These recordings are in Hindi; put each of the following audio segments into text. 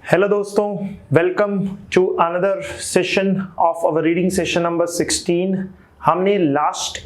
हेलो दोस्तों, welcome to another session of our reading session number 16। हमने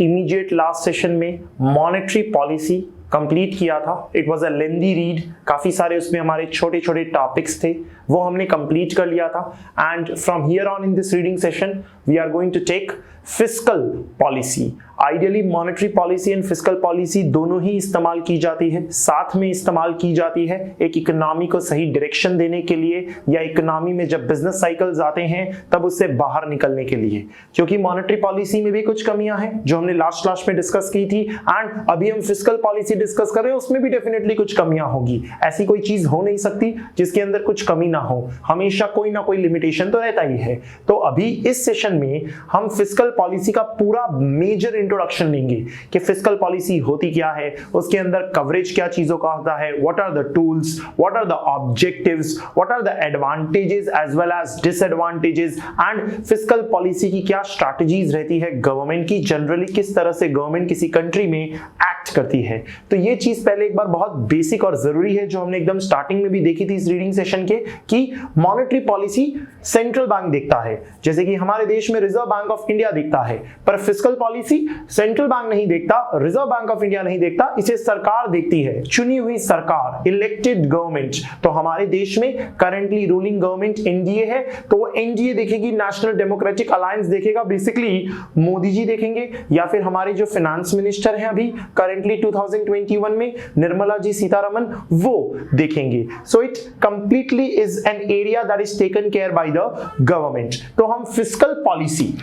इमीडिएट लास्ट सेशन में मॉनेटरी पॉलिसी कंप्लीट किया था। It was a lengthy read, काफ़ी सारे उसमें हमारे छोटे छोटे टॉपिक्स थे, वो हमने कंप्लीट कर लिया था। And from here on in this reading session we are going to take fiscal policy. Ideally monetary policy and fiscal policy दोनों ही इस्तेमाल की जाती है, साथ में इस्तेमाल की जाती है एक इकोनॉमी को सही डायरेक्शन देने के लिए, या इकोनॉमी में जब बिजनेस साइकिल्स आते हैं तब उससे बाहर निकलने के लिए। क्योंकि मॉनेटरी पॉलिसी में भी कुछ कमियां हैं जो हमने लास्ट में डिस्कस की थी, एंड अभी हम फिस्कल पॉलिसी डिस्कस कर रहे हैं, उसमें भी डेफिनेटली कुछ कमियां होगी। ऐसी कोई चीज हो नहीं सकती जिसके अंदर कुछ कमी ना हो, हमेशा कोई ना कोई लिमिटेशन तो रहता ही है। तो अभी इस सेशन में हम फिस्कल पॉलिसी का पूरा मेजर इंट्रोडक्शन लेंगे कि फिस्कल पॉलिसी होती क्या है, उसके अंदर कवरेज क्या चीजों का होता है, what are the tools, what are the objectives, what are the advantages as well as disadvantages, and fiscal policy की क्या स्ट्रैटेजीज रहती है गवर्नमेंट की, जनरली किस तरह से गवर्नमेंट किसी कंट्री में एक्ट करती है। तो ये चीज पहले एक बार बहुत बेसिक और जरूरी है जो हमने एकदम स्टार्टिंग में भी देखी थी इस रीडिंग सेशन के, कि मॉनेटरी पॉलिसी सेंट्रल बैंक देखता है, जैसे कि हमारे देश में रिजर्व बैंक ऑफ इंडिया देखता है, पर फिस्कल पॉलिसी सेंट्रल बैंक नहीं देखता, रिजर्व बैंक ऑफ इंडिया नहीं देखता, इसे सरकार देखती है, चुनी हुई सरकार, इलेक्टेड गवर्नमेंट। तो हमारे देश में करंटली रूलिंग गवर्नमेंट एनडीए है, तो वो एनडीए देखेगी, नेशनल डेमोक्रेटिक अलायंस देखेगा, बेसिकली मोदी जी देखेंगे, या फिर हमारे जो फाइनेंस मिनिस्टर हैं अभी करंटली 2021 में निर्मला जी सीतारमन, वो देखेंगे। So it completely is an area that is taken care by the government. तो हम फिस्कल पॉलिसी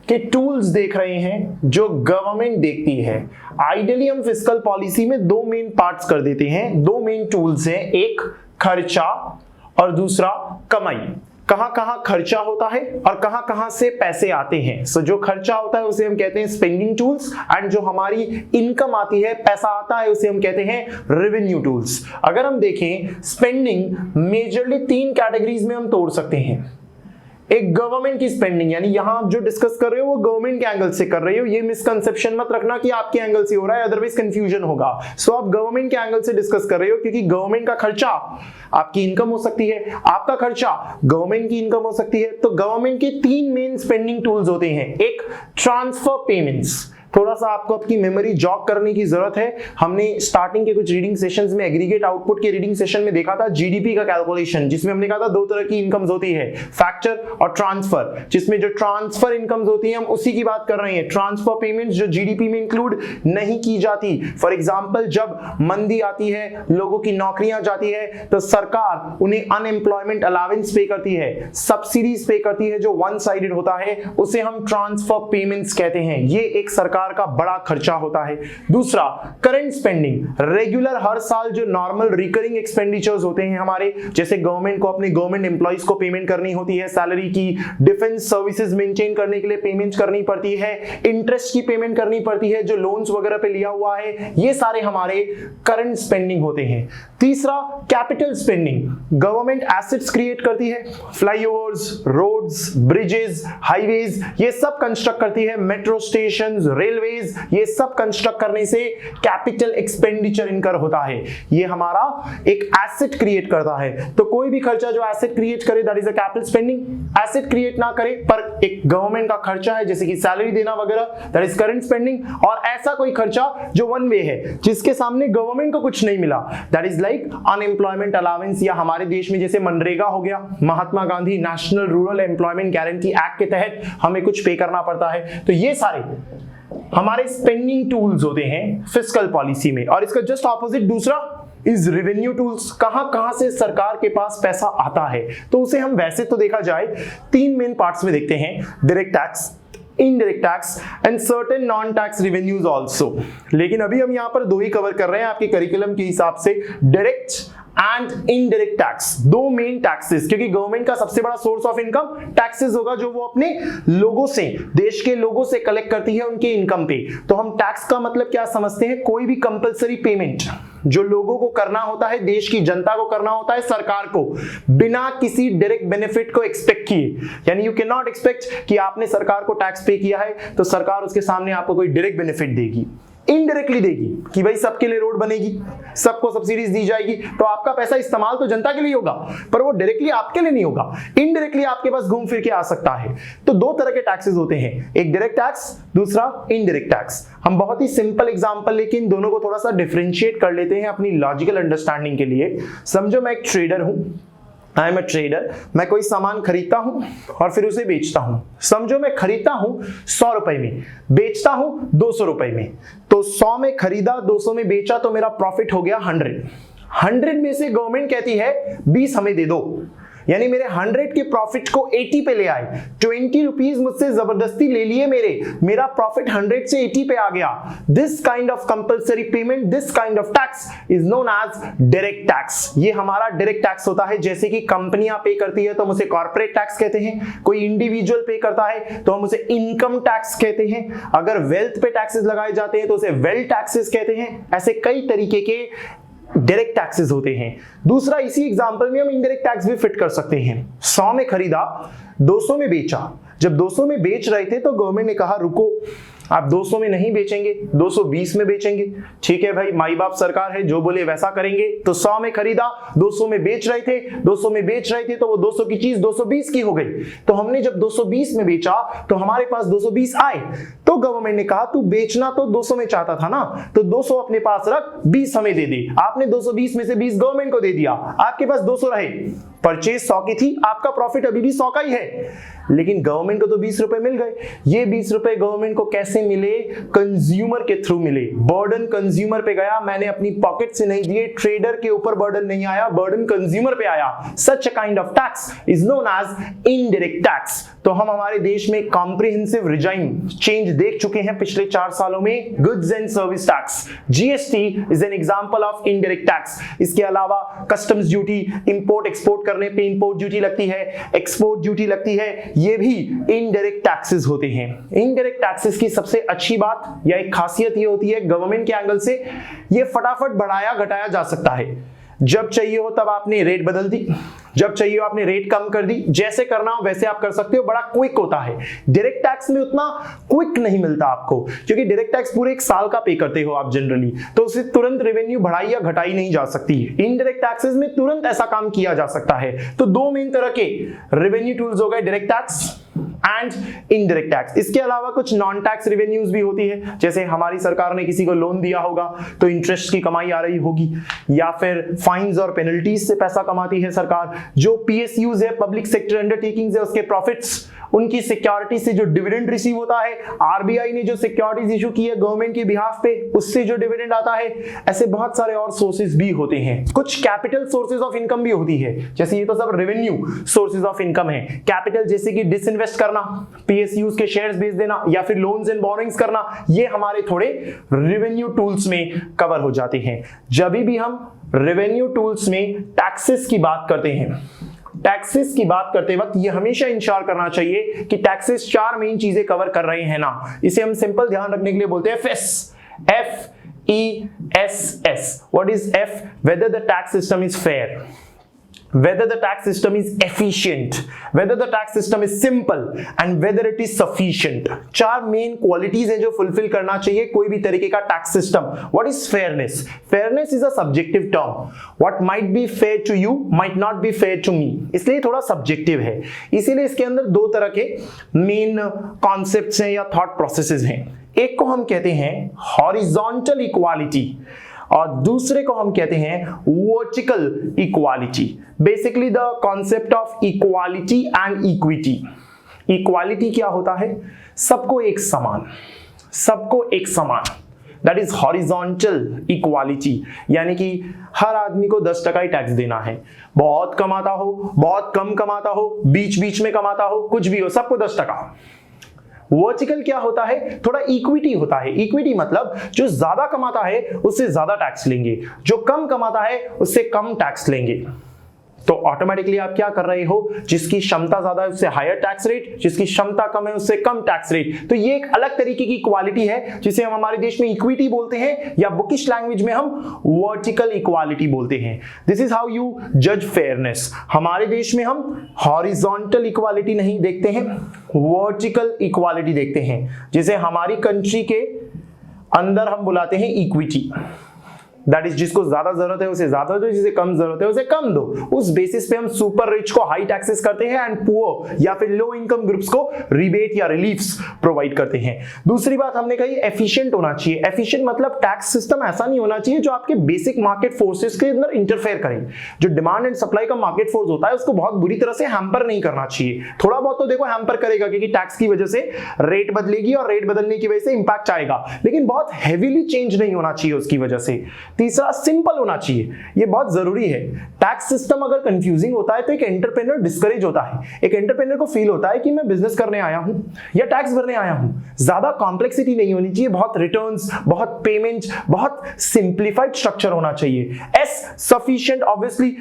के टूल्स देख रहे हैं जो गवर्नमेंट देखती है। आइडियली हम फिस्कल पॉलिसी में दो मेन पार्ट्स कर देते हैं, दो मेन टूल्स हैं, एक खर्चा और दूसरा कमाई। कहां कहां खर्चा होता है और कहां कहां से पैसे आते हैं। सो जो खर्चा होता है उसे हम कहते हैं स्पेंडिंग टूल्स, एंड जो हमारी इनकम आती है, पैसा आता है, उसे हम कहते हैं रेवेन्यू टूल्स। अगर हम देखें स्पेंडिंग मेजरली तीन कैटेगरीज में हम तोड़ सकते हैं। एक गवर्नमेंट की स्पेंडिंग, यानी यहां आप जो डिस्कस कर रहे हो वो गवर्नमेंट के एंगल से कर रहे हो, ये मिसकंसेप्शन मत रखना कि आपके एंगल से हो रहा है, अदरवाइज कंफ्यूजन होगा। सो आप गवर्नमेंट के एंगल से डिस्कस कर रहे हो, क्योंकि गवर्नमेंट का खर्चा आपकी इनकम हो सकती है, आपका खर्चा गवर्नमेंट की इनकम हो सकती है। तो गवर्नमेंट के तीन मेन स्पेंडिंग टूल्स होते हैं। एक ट्रांसफर पेमेंट्स, थोड़ा सा आपको आपकी मेमोरी जॉग करने की जरूरत है। हमने स्टार्टिंग के कुछ रीडिंग सेशंस में एग्रीगेट आउटपुट के रीडिंग सेशन में देखा था जीडीपी का कैलकुलेशन, जिसमें हमने कहा था दो तरह की इनकम्स होती है, फैक्टर और ट्रांसफर, जिसमें जो ट्रांसफर इनकम्स होती है हम उसी की बात कर रहे हैं। ट्रांसफर पेमेंट्स जो जीडीपी में इंक्लूड नहीं की जाती। फॉर एग्जांपल जब मंदी आती है, लोगों की नौकरियां जाती है, तो सरकार उन्हें अनएम्प्लॉयमेंट अलावेंस पे करती है, सब्सिडीज पे करती है, जो वन साइडेड होता है, उसे हम ट्रांसफर पेमेंट्स कहते हैं। ये एक सरकार का बड़ा खर्चा होता है। दूसरा करंट स्पेंडिंग, रेगुलर हर साल जो नॉर्मल रिकरिंग एक्सपेंडिचर्स होते हैं हमारे, जैसे गवर्नमेंट को अपने गवर्नमेंट एम्प्लॉइज को पेमेंट करनी होती है सैलरी की, डिफेंस सर्विसेज मेंटेन करने के लिए पेमेंट करनी पड़ती है, इंटरेस्ट की पेमेंट करनी पड़ती है जो लोन्स वगैरह पे लिया हुआ है, ये सारे हमारे करंट स्पेंडिंग होते हैं। तीसरा capital spending, government assets create करती है, फ्लाईओवर्स, रोड्स, ब्रिजेस, हाईवेज, ये सब कंस्ट्रक्ट करती है, मेट्रो स्टेशन, रेलवेज, ये सब कंस्ट्रक्ट करने से कैपिटल एक्सपेंडिचर इनकर होता है। ये हमारा एक एसेट क्रिएट करता है। तो कोई भी खर्चा जो एसेट क्रिएट करे that is a capital spending. Asset create ना करे पर एक गवर्नमेंट का खर्चा है, जैसे कि सैलरी देना वगैरह, दैट इज करंट स्पेंडिंग। और ऐसा कोई खर्चा जो वन वे है, जिसके सामने गवर्नमेंट को कुछ नहीं मिला, that is like unemployment allowance, या हमारे देश में जैसे मनरेगा हो गया, Mahatma Gandhi national rural employment guarantee act के तहत हमें कुछ पे करना पड़ता है। तो ये सारे हमारे स्पेंडिंग टूल्स होते हैं फिस्कल पॉलिसी में। और इसका जस्ट ऑपोजिट दूसरा इज रेवेन्यू टूल्स, कहां कहां से सरकार के पास पैसा आता है। तो उसे हम वैसे तो देखा जाए तीन मेन पार्ट्स में देखते हैं, direct tax, indirect tax and certain non tax revenues also. लेकिन अभी हम यहां पर दो ही कवर कर रहे हैं आपके करिकुलम के हिसाब से, डायरेक्ट एंड इनडायरेक्ट टैक्स, दो मेन टैक्सेस, क्योंकि गवर्नमेंट का सबसे बड़ा सोर्स ऑफ इनकम टैक्सेस होगा जो वो अपने लोगों से, देश के लोगों से कलेक्ट करती है उनके इनकम पे। तो हम टैक्स का मतलब क्या समझते हैं, कोई भी कंपलसरी पेमेंट जो लोगों को करना होता है, देश की जनता को करना होता है, सरकार को, बिना किसी डायरेक्ट बेनिफिट को एक्सपेक्ट किए। यानी यू कैन नॉट एक्सपेक्ट कि आपने सरकार को टैक्स पे किया है तो सरकार उसके सामने आपको कोई डायरेक्ट बेनिफिट देगी, इनडायरेक्टली देगी कि भाई सबके लिए रोड बनेगी, सबको सब्सिडीज दी जाएगी, तो आपका पैसा इस्तेमाल तो जनता के लिए होगा, पर वो डायरेक्टली आपके लिए नहीं होगा, इनडायरेक्टली आपके पास घूम फिर के आ सकता है। तो दो तरह के टैक्सेस होते हैं, एक डायरेक्ट टैक्स, दूसरा इनडायरेक्ट टैक्स। हम बहुत ही सिंपल एग्जांपल लेकिन दोनों को थोड़ा सा डिफरेंशिएट कर लेते हैं अपनी लॉजिकल अंडरस्टैंडिंग के लिए। समझो मैं एक ट्रेडर हूं, आई एम अ ट्रेडर, मैं कोई सामान खरीदता हूं और फिर उसे बेचता हूं। समझो मैं खरीदता हूं 100 रुपए में, बेचता हूं 200 रुपए में, तो 100 में खरीदा 200 में बेचा तो मेरा प्रॉफिट हो गया 100 में से गवर्नमेंट कहती है 20 हमें दे दो, यानी मेरे 100 के प्रॉफिट को 80 पे ले आए, 20 रुपीज मुझसे जबरदस्ती ले लिए मेरा प्रॉफिट 100 से 80 पे आ गया। This kind of compulsory payment, this kind of tax is known as direct tax. ये हमारा डायरेक्ट टैक्स होता है। जैसे कि कंपनियां पे करती है तो हम उसे कॉर्पोरेट टैक्स कहते हैं, कोई इंडिविजुअल पे करता है तो हम उसे इनकम टैक्स कहते हैं, अगर वेल्थ पे टैक्सेस लगाए जाते हैं तो उसे वेल्थ टैक्सेस कहते हैं। ऐसे कई तरीके के डायरेक्ट टैक्सेस होते हैं। दूसरा, इसी एग्जांपल में हम इनडायरेक्ट टैक्स भी फिट कर सकते हैं। 100 में खरीदा, 200 में बेचा, जब 200 में बेच रहे थे तो गवर्नमेंट ने कहा रुको, आप 200 में नहीं बेचेंगे, 220 में बेचेंगे। ठीक है भाई, माई बाप सरकार है, जो बोले वैसा करेंगे। तो 100 में खरीदा, 200 में बेच रहे थे, 200 में बेच रहे थे तो वो 200 की चीज 220 की हो गई। तो हमने जब 220 में बेचा तो हमारे पास 220 आए, तो गवर्नमेंट ने कहा तू बेचना तो 200 में चाहता था ना, तो 200 अपने पास रख, 20 हमें दे दे। आपने 220 में से 20 गवर्नमेंट को दे दिया, आपके पास 200 रहे। परचेज 100 की थी, आपका प्रॉफिट अभी भी 100 का ही है, लेकिन गवर्नमेंट को तो 20 रुपए मिल गए। ये 20 रुपए गवर्नमेंट को कैसे मिले? कंज्यूमर के थ्रू मिले। बर्डन कंज्यूमर पे गया, मैंने अपनी पॉकेट से नहीं दिए, ट्रेडर के ऊपर बर्डन नहीं आया, बर्डन कंज्यूमर पे आया। Such a kind of tax is known as indirect tax. तो हम हमारे देश में कॉम्प्रिहेंसिव रिजाइम चेंज देख चुके हैं पिछले 4 सालों में। Goods and service tax, GST is an example of indirect tax. इसके अलावा कस्टम्स ड्यूटी, इंपोर्ट एक्सपोर्ट करने पे इंपोर्ट ड्यूटी लगती है, एक्सपोर्ट ड्यूटी लगती है, ये भी इनडायरेक्ट टैक्सेस होते हैं। इनडायरेक्ट टैक्सेस की सबसे अच्छी बात या एक खासियत ये होती है, गवर्नमेंट के एंगल से ये फटाफट बढ़ाया घटाया जा सकता है। जब चाहिए हो तब आपने रेट बदल दी, जब चाहिए हो आपने रेट कम कर दी, जैसे करना हो वैसे आप कर सकते हो, बड़ा क्विक होता है। डायरेक्ट टैक्स में उतना क्विक नहीं मिलता आपको, क्योंकि डायरेक्ट टैक्स पूरे 1 साल का पे करते हो आप जनरली, तो उससे तुरंत रेवेन्यू बढ़ाई या घटाई नहीं जा सकती है। इनडायरेक्ट टैक्सेस में तुरंत ऐसा काम किया जा सकता है। तो 2 मेन तरह के रेवेन्यू टूल्स हो गए, direct tax and indirect tax. इसके अलावा कुछ नॉन टैक्स रेवेन्यूज भी होती है, जैसे हमारी सरकार ने किसी को लोन दिया होगा तो इंटरेस्ट की कमाई आ रही होगी, या फिर फाइन्स और पेनल्टीज से पैसा कमाती है सरकार। जो पीएसयूज है, पब्लिक सेक्टर अंडरटेकिंग्स है, उसके प्रॉफिट्स, उनकी सिक्योरिटी से जो डिविडेंड रिसीव होता है, आरबीआई ने जो सिक्योरिटीज इशू की है गवर्नमेंट के बिहाफ पे, उससे जो डिविडेंड आता है, ऐसे बहुत सारे और सोर्सेज भी होते हैं। कुछ कैपिटल सोर्सेज ऑफ इनकम भी होती है, जैसे ये तो सब रेवेन्यू सोर्सेज ऑफ इनकम है। कैपिटल जैसे कि डिसइन्वेस्ट करना, पीएसयूज के शेयर्स बेच देना, या फिर लोन्स एंड बोरोइंग्स करना, ये हमारे थोड़े रेवेन्यू टूल्स में कवर हो जाते हैं। जब भी हम रेवेन्यू टूल्स में टैक्सेस की बात करते हैं, टैक्सेस की बात करते वक्त ये हमेशा इंश्योर करना चाहिए कि टैक्सेस 4 मेन चीजें कवर कर रहे हैं ना। इसे हम सिंपल ध्यान रखने के लिए बोलते हैं FESS, FESS। What is F? Whether the tax system is fair, whether the tax system is efficient, whether the tax system is simple and whether it is sufficient। 4 main qualities हैं जो फुलफिल करना चाहिए कोई भी तरीके का tax system. What is fairness? Fairness is a subjective term. What might be fair to you might not be fair to me, इसलिए थोड़ा सब्जेक्टिव है। इसीलिए इसके अंदर 2 तरह के मेन कॉन्सेप्ट्स हैं या थॉट प्रोसेसेस हैं। एक को हम कहते हैं हॉरिजॉन्टल इक्वालिटी और दूसरे को हम कहते हैं vertical equality. Basically the concept of equality and equity. Equality क्या होता है? सबको एक समान, सबको एक समान, दैट इज हॉरिजॉन्टल इक्वालिटी। यानी कि हर आदमी को 10% ही टैक्स देना है, बहुत कमाता हो, बहुत कम कमाता हो, बीच बीच में कमाता हो, कुछ भी हो, सबको 10%। वर्टिकल क्या होता है? थोड़ा इक्विटी होता है। इक्विटी मतलब जो ज्यादा कमाता है उससे ज्यादा टैक्स लेंगे, जो कम कमाता है उससे कम टैक्स लेंगे। तो ऑटोमेटिकली आप क्या कर रहे हो? जिसकी क्षमता ज्यादा है उससे हायर टैक्स रेट, जिसकी क्षमता कम है उससे कम टैक्स रेट। तो ये एक अलग तरीके की इक्वालिटी है जिसे हम हमारे देश में इक्विटी बोलते हैं, या बुकिश लैंग्वेज में हम वर्टिकल इक्वालिटी बोलते हैं। दिस इज हाउ यू जज फेयरनेस। हमारे देश में हम हॉरिजॉन्टल इक्वालिटी नहीं देखते हैं, वर्टिकल इक्वालिटी देखते हैं, जिसे हमारी कंट्री के अंदर हम बुलाते हैं इक्विटी। दैट इज जिसको ज्यादा जरूरत है उसे ज्यादा दो, जिसे कम जरूरत है उसे कम दो। उस बेसिस पे हम सुपर रिच को हाई टैक्सेस करते हैं एंड पुअर या फिर लो इनकम ग्रुप्स को रिबेट या रिलीफ्स प्रोवाइड करते हैं। दूसरी बात हमने कही एफिशिएंट होना चाहिए। एफिशिएंट मतलब टैक्स सिस्टम ऐसा नहीं होना चाहिए जो आपके बेसिक मार्केट फोर्सेस के अंदर इंटरफेयर करे। जो डिमांड एंड सप्लाई का मार्केट फोर्स होता है उसको बहुत बुरी तरह से हैम्पर नहीं करना चाहिए। थोड़ा बहुत तो देखो हैम्पर करेगा क्योंकि टैक्स की वजह से रेट बदलेगी और रेट बदलने की वजह से इंपैक्ट आएगा, लेकिन बहुत हेवीली चेंज नहीं होना चाहिए उसकी वजह से। तीसरा सिंपल होना चाहिए, ये बहुत जरूरी है। टैक्स सिस्टम अगर कंफ्यूजिंग होता है तो एक एंटरप्रेन्योर डिस्करेज होता है। एक एंटरप्रेन्योर को फील होता है कि मैं बिजनेस करने आया हूं या टैक्स भरने आया हूं, ज्यादा कॉम्प्लेक्सिटी नहीं होनी चाहिए, बहुत रिटर्न्स, बहुत पेमेंट, बहुत सिंप्लीफाइड स्ट्रक्चर होना चाहिए। एस सफिशिएंट, ऑब्वियसली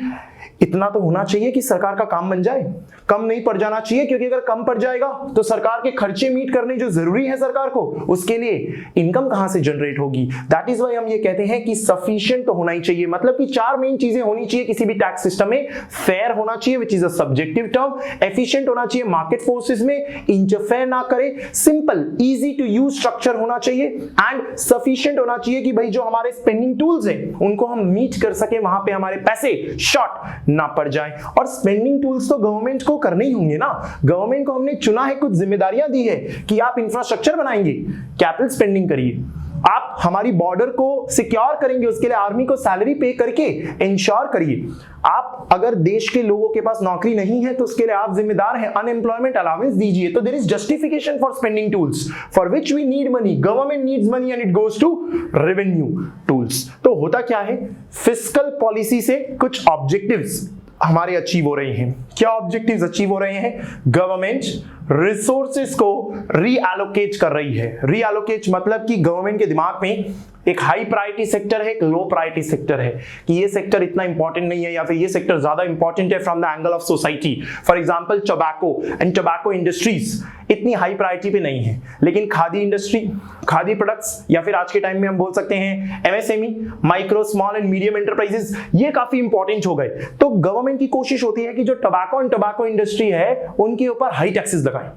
इतना तो होना चाहिए कि सरकार का काम बन जाए, कम नहीं पड़ जाना चाहिए, क्योंकि अगर कम पड़ जाएगा तो सरकार के खर्चे मीट करने जो जरूरी है सरकार को, उसके लिए इनकम कहां से जनरेट होगी। दैट इज व्हाई हम ये कहते हैं कि सफिशिएंट तो होना ही चाहिए। मतलब कि चार मेन चीजें होनी चाहिए किसी भी टैक्स सिस्टम में। फेयर होना चाहिए which is a subjective term, efficient होना चाहिए मार्केट फोर्सेस में इंटरफेयर ना करे, simple easy to use structure होना चाहिए एंड सफिशिएंट होना चाहिए कि भाई जो हमारे स्पेंडिंग टूल्स हैं उनको हम मीट कर सके, वहां पे हमारे पैसे शॉर्ट ना पड़ जाए। और स्पेंडिंग टूल्स तो गवर्नमेंट को करने ही होंगे ना। गवर्नमेंट को हमने चुना है, कुछ जिम्मेदारियां दी है कि आप इंफ्रास्ट्रक्चर बनाएंगे, कैपिटल स्पेंडिंग करिए, आप हमारी बॉर्डर को सिक्योर करेंगे, उसके लिए आर्मी को सैलरी पे करके इंश्योर करिए। आप अगर देश के लोगों के पास नौकरी नहीं है तो उसके लिए आप जिम्मेदार हैं, अनएम्प्लॉयमेंट अलाउंस दीजिए। तो there is justification for spending tools for which we need money, government needs money and it goes to revenue tools. तो होता क्या है, फिस्कल पॉलिसी से कुछ ऑब्जेक्टिव्स हमारे अचीव हो रहे हैं। क्या ऑब्जेक्टिव्स अचीव हो रहे हैं? गवर्नमेंट रिसोर्सेज को रीएलोकेट कर रही है। रीएलोकेट मतलब कि गवर्नमेंट के दिमाग में एक हाई प्रायोरिटी सेक्टर है, एक लो प्रायोरिटी सेक्टर है, कि ये सेक्टर इतना इंपॉर्टेंट नहीं है या फिर ये सेक्टर ज्यादा इंपॉर्टेंट है from the angle of society. For example tobacco and tobacco industries इतनी हाई प्रायोरिटी पे नहीं है, लेकिन खादी इंडस्ट्री, खादी प्रोडक्ट्स या फिर आज के टाइम में हम बोल सकते हैं MSME, micro small and medium enterprises, ये काफी इंपॉर्टेंट हो गए। तो गवर्नमेंट की कोशिश होती है कि जो टोबैको एंड टोबैको इंडस्ट्री है उनके ऊपर हाई टैक्सेस लगाएं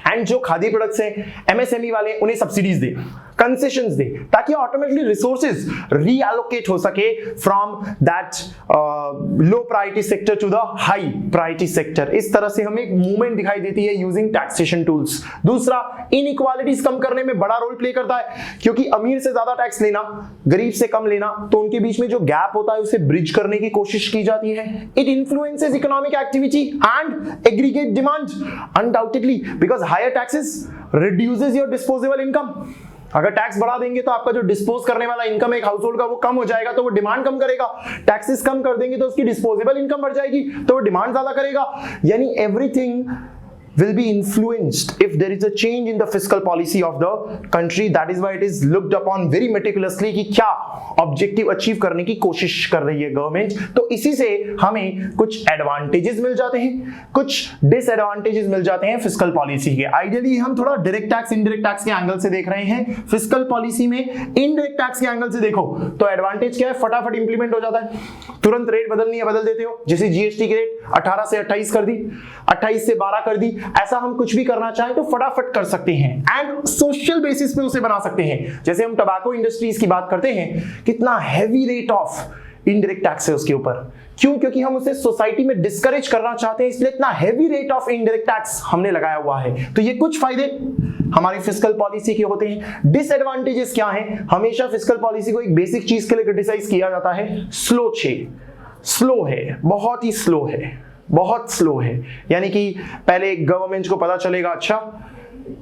एंड जो खादी प्रोडक्ट्स हैं एमएसएमई वाले उन्हें सब्सिडीज दे, कंसेशंस दे, ताकि ऑटोमेटिकली रिसोर्सेज रीएलोकेट हो सके from that low priority sector to the high priority sector. इस तरह से हमें एक मूवमेंट दिखाई देती है यूजिंग टैक्सेशन टूल्स। दूसरा, इनइक्वालिटीज कम करने में बड़ा रोल प्ले करता है, क्योंकि अमीर से ज्यादा टैक्स लेना, गरीब से कम लेना, तो उनके बीच में जो गैप होता है उसे ब्रिज करने की कोशिश की जाती है। It influences economic activity and aggregate demand undoubtedly, because higher taxes reduces your disposable income. अगर टैक्स बढ़ा देंगे तो आपका जो डिस्पोज करने वाला इनकम एक हाउस होल्ड का वो कम हो जाएगा, तो वो डिमांड कम करेगा। टैक्सेस कम कर देंगे तो उसकी डिस्पोजेबल इनकम बढ़ जाएगी, तो वो डिमांड ज्यादा करेगा। यानी everything will be influenced if there is a change in the fiscal policy of the country. That is why it is looked upon very meticulously कि क्या ऑब्जेक्टिव अचीव करने की कोशिश कर रही है गवर्नमेंट। तो इसी से हमें कुछ एडवांटेजेस मिल जाते हैं, कुछ डिसएडवांटेजेस मिल जाते हैं फिस्कल पॉलिसी के। आइडियली हम थोड़ा डायरेक्ट टैक्स इनडायरेक्ट टैक्स के एंगल से देख रहे हैं। फिस्कल पॉलिसी में इनडायरेक्ट टैक्स के एंगल से देखो तो एडवांटेज क्या है, फटाफट इंप्लीमेंट हो जाता है, तुरंत रेट बदलनी है बदल देते हो। जैसे जीएसटी की रेट 18 से 28 कर दी, 28 से 12 कर दी, ऐसा हम कुछ भी करना चाहें तो फटाफट कर सकते हैं एंड सोशल बेसिस पे उसे बना सकते हैं। जैसे हम टोबैको इंडस्ट्रीज की बात करते हैं, कितना heavy rate of indirect tax है उसके ऊपर। क्यों? क्योंकि हम उसे सोसाइटी में डिस्करेज करना चाहते हैं, इसलिए इतना heavy rate of indirect tax हमने लगाया हुआ है। तो ये कुछ फायदे हमारी फिस्कल पॉलिसी के होते हैं। डिसएडवांटेजेस क्या हैं? हमेशा फिस्कल पॉलिसी को एक बेसिक चीज के लिए क्रिटिसाइज किया जाता है, स्लो है, बहुत ही स्लो है, बहुत स्लो है। यानी कि पहले गवर्नमेंट को पता चलेगा अच्छा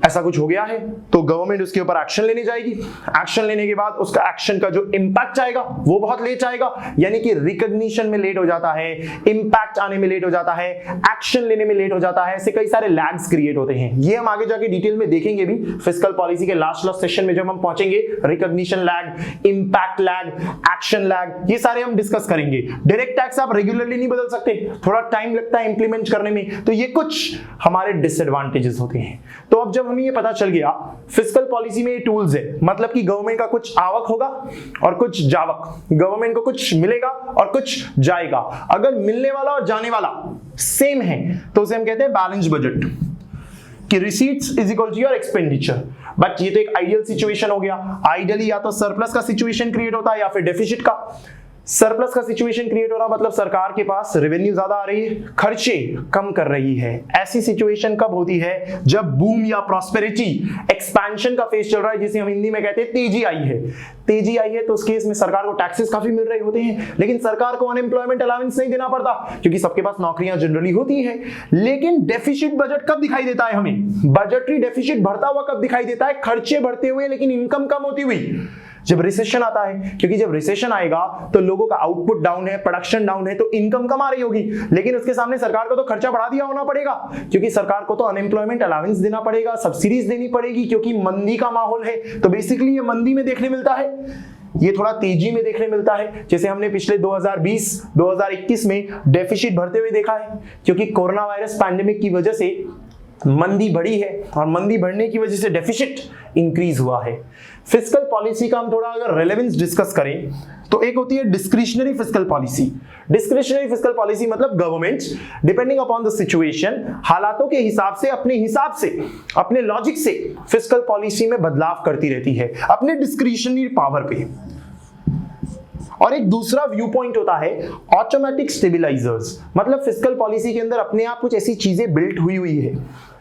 ऐसा कुछ हो गया है, तो गवर्नमेंट उसके ऊपर एक्शन लेने जाएगी। एक्शन लेने के बाद उसका एक्शन का जो इंपैक्ट आएगा वो बहुत लेट आएगा, यानी कि रिकॉग्निशन में लेट हो जाता है, इंपैक्ट आने में लेट हो जाता है, एक्शन लेने में लेट हो जाता है। ऐसे कई सारे लैग्स क्रिएट होते हैं। ये हम आगे जाके डिटेल में देखेंगे भी फिस्कल पॉलिसी के लास्ट सेशन में जब हम पहुंचेंगे। Recognition lag, impact lag, action lag, ये सारे हम डिस्कस करेंगे। डायरेक्ट टैक्स आप रेगुलरली नहीं बदल सकते, थोड़ा टाइम लगता है इंप्लीमेंट करने में, तो ये कुछ हमारे डिसएडवांटेजेस होते हैं। तो अब जब हमें ये पता चल गया फिस्कल पॉलिसी में ये टूल्स है, मतलब कि गवर्नमेंट का कुछ आवक होगा और कुछ जावक, गवर्नमेंट को कुछ मिलेगा और कुछ जाएगा। अगर मिलने वाला और जाने वाला सेम है तो उसे हम कहते हैं बैलेंस बजट, कि receipts is equal to your expenditure. But ये तो एक आइडियल सिचुएशन हो गया। आइडियली या तो सरप्लस का सिचुएशन क्रिएट होता है या फिर डेफिसिट का। सरप्लस का सिचुएशन क्रिएट हो रहा मतलब सरकार के पास रेवेन्यू ज्यादा आ रही है, खर्चे कम कर रही है। ऐसी सिचुएशन कब होती है? जब बूम या प्रॉस्पेरिटी एक्सपेंशन का फेज चल रहा है, जिसे हम हिंदी में कहते हैं तेजी आई है। तेजी आई है तो उस केस में सरकार को टैक्सेस काफी मिल रहे होते हैं, लेकिन सरकार को अनएम्प्लॉयमेंट अलाउंस नहीं देना पड़ता क्योंकि सबके पास नौकरियां जनरली होती है। लेकिन डेफिसिट बजट कब दिखाई देता है हमें? बजटरी डेफिसिट बढ़ता हुआ कब दिखाई देता है? खर्चे बढ़ते हुए लेकिन इनकम कम होती हुई, जब रिसेशन आता है। क्योंकि जब रिसेशन आएगा तो लोगों का आउटपुट डाउन है, प्रोडक्शन डाउन है, तो इनकम कम आ रही होगी, लेकिन उसके सामने सरकार को तो खर्चा बढ़ा दिया होना पड़ेगा क्योंकि सरकार को तो अनएम्प्लॉयमेंट अलाउंस देना पड़ेगा, सब्सिडीज देनी पड़ेगी क्योंकि मंदी का माहौल है। तो बेसिकली ये मंदी में देखने मिलता है, ये थोड़ा तेजी में देखने मिलता है, जैसे हमने पिछले 2020-2021 में डेफिसिट बढ़ते हुए देखा है क्योंकि कोरोना वायरस पैंडेमिक की वजह से मंदी बढ़ी है और मंदी बढ़ने की वजह से डेफिसिट इंक्रीज हुआ है। फिस्कल पॉलिसी का हम थोड़ा अगर रेलेवेंस डिस्कस करें तो एक होती है discretionary fiscal policy. Discretionary fiscal policy मतलब government depending upon the situation, हालातों के हिसाब से, अपने लॉजिक से फिस्कल पॉलिसी में बदलाव करती रहती है अपने डिस्क्रिशनरी पावर पे। और एक दूसरा व्यू पॉइंट होता है ऑटोमेटिक स्टेबिलाइजर्स, मतलब फिस्कल पॉलिसी के अंदर अपने आप कुछ ऐसी चीजें बिल्ट हुई है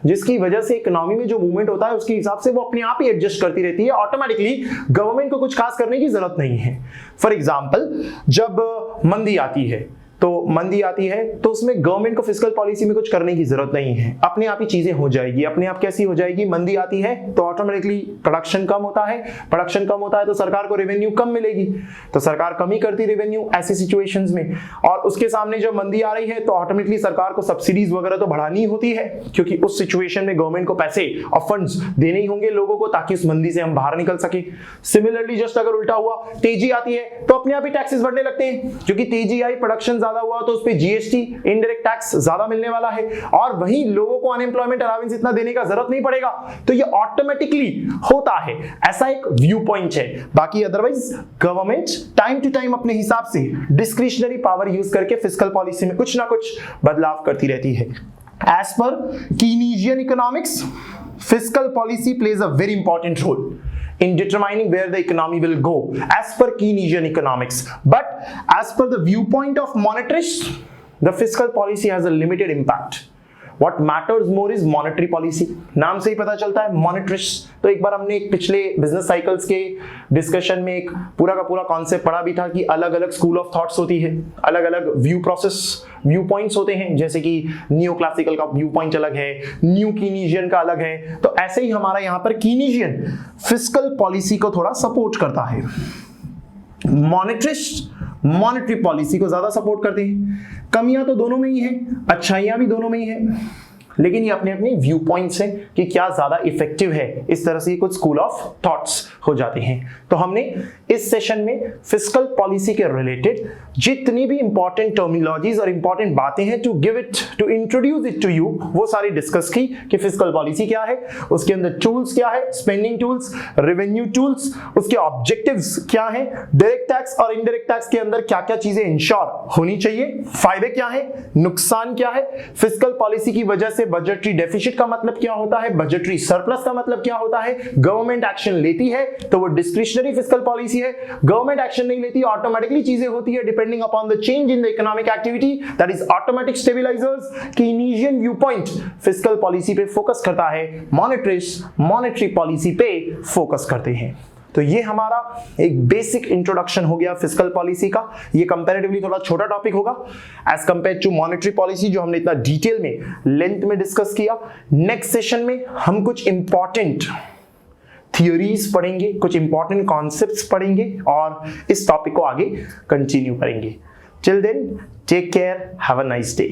जिसकी वजह से इकोनॉमी में जो मूवमेंट होता है उसके हिसाब से वो अपने आप ही एडजस्ट करती रहती है ऑटोमेटिकली, गवर्नमेंट को कुछ खास करने की जरूरत नहीं है। फॉर एग्जांपल, जब मंदी आती है तो उसमें गवर्नमेंट को फिस्कल पॉलिसी में कुछ करने की जरूरत नहीं है, अपने आप ही चीजें हो जाएगी। अपने आप कैसी हो जाएगी? मंदी आती है तो ऑटोमेटिकली प्रोडक्शन कम होता है तो सरकार को रेवेन्यू कम मिलेगी, तो सरकार कम ही करती रेवेन्यू ऐसी सिचुएशंस में। और उसके सामने जब मंदी आ रही है तो ऑटोमेटिकली सरकार को सब्सिडीज वगैरह तो बढ़ानी होती है क्योंकि उस सिचुएशन में गवर्नमेंट को पैसे और फंड्स देने ही होंगे लोगों को ताकि उस मंदी से हम बाहर निकल सके। सिमिलरली जस्ट अगर उल्टा हुआ, तेजी आती है तो अपने आप ही टैक्सेस बढ़ने लगते हैं क्योंकि तेजी आई, प्रोडक्शन ज्यादा हुआ तो उस पे जीएसटी इनडायरेक्ट टैक्स ज्यादा मिलने वाला है और वहीं लोगों को अनएम्प्लॉयमेंट अलाउंस इतना देने का जरूरत नहीं पड़ेगा, तो ये ऑटोमेटिकली होता है। ऐसा एक व्यू पॉइंट है। बाकी otherwise government time to time अपने हिसाब से डिस्क्रिशनरी पावर यूज करके फिस्कल पॉलिसी में कुछ ना कुछ बदलाव करती रहती है। As per Keynesian economics, fiscal policy plays a very important role in determining where the economy will go as per Keynesian economics. But as per the viewpoint of monetarists, the fiscal policy has a limited impact. What matters more is monetary policy. नाम से ही पता चलता है monetarists। तो एक बार हमने एक पिछले बिजनेस साइकिल्स के डिस्कशन में एक पूरा का पूरा कॉन्सेप्ट पढ़ा भी था कि अलग अलग स्कूल ऑफ थॉट्स होती है, अलग अलग व्यू पॉइंट्स होते हैं, जैसे कि नियो क्लासिकल का व्यू पॉइंट अलग है, न्यू कीनीजियन का अलग है। तो ऐसे ही हमारा यहाँ पर कीनीजियन फिस्कल पॉलिसी को थोड़ा सपोर्ट करता है, मॉनेटरिस्ट मॉनेटरी पॉलिसी को ज्यादा सपोर्ट करते हैं। कमियां तो दोनों में ही हैं, अच्छाइयां भी दोनों में ही हैं, लेकिन ये अपने अपने व्यू पॉइंट्स हैं कि क्या ज्यादा इफेक्टिव है। इस तरह से कुछ स्कूल ऑफ थॉट्स हो जाते हैं। तो हमने इस सेशन में फिस्कल पॉलिसी के रिलेटेड जितनी भी इंपॉर्टेंट टर्मिनोलॉजीज और इंपॉर्टेंट बातें हैं to introduce it to you, वो सारी डिस्कस की कि फिस्कल पॉलिसी क्या है, उसके अंदर टूल्स क्या है, स्पेंडिंग टूल्स, रेवेन्यू टूल्स, उसके ऑब्जेक्टिव्स क्या है, डायरेक्ट टैक्स और इनडायरेक्ट टैक्स के अंदर क्या क्या चीजें इंश्योर होनी चाहिए, फायदे क्या है, नुकसान क्या है, फिस्कल पॉलिसी की वजह से बजटरी डेफिसिट का मतलब क्या होता है, बजटरी सरप्लस का मतलब क्या होता है, गवर्नमेंट एक्शन लेती है तो वो डिस्क्रिशनरी फिस्कल पॉलिसी है, गवर्नमेंट एक्शन नहीं लेती ऑटोमेटिकली चीजें होती है depending upon the change in the economic activity, that is automatic stabilisers. Keynesian viewpoint fiscal policy पे फोकस करता है, मॉनेटरिस्ट मॉनेटरी पॉलिसी पे फोकस करते हैं। तो ये हमारा एक बेसिक इंट्रोडक्शन हो गया फिस्कल पॉलिसी का। ये कंपैरेटिवली थोड़ा छोटा टॉपिक होगा as compare to monetary policy जो हमने इतना डिटेल में लेंथ में डिस्कस किया। नेक्स्ट सेशन में हम कुछ इंपॉर्टेंट थियोरीज पढ़ेंगे, कुछ इंपॉर्टेंट कॉन्सेप्ट्स पढ़ेंगे और इस टॉपिक को आगे कंटिन्यू करेंगे। Till then take care, have a nice day.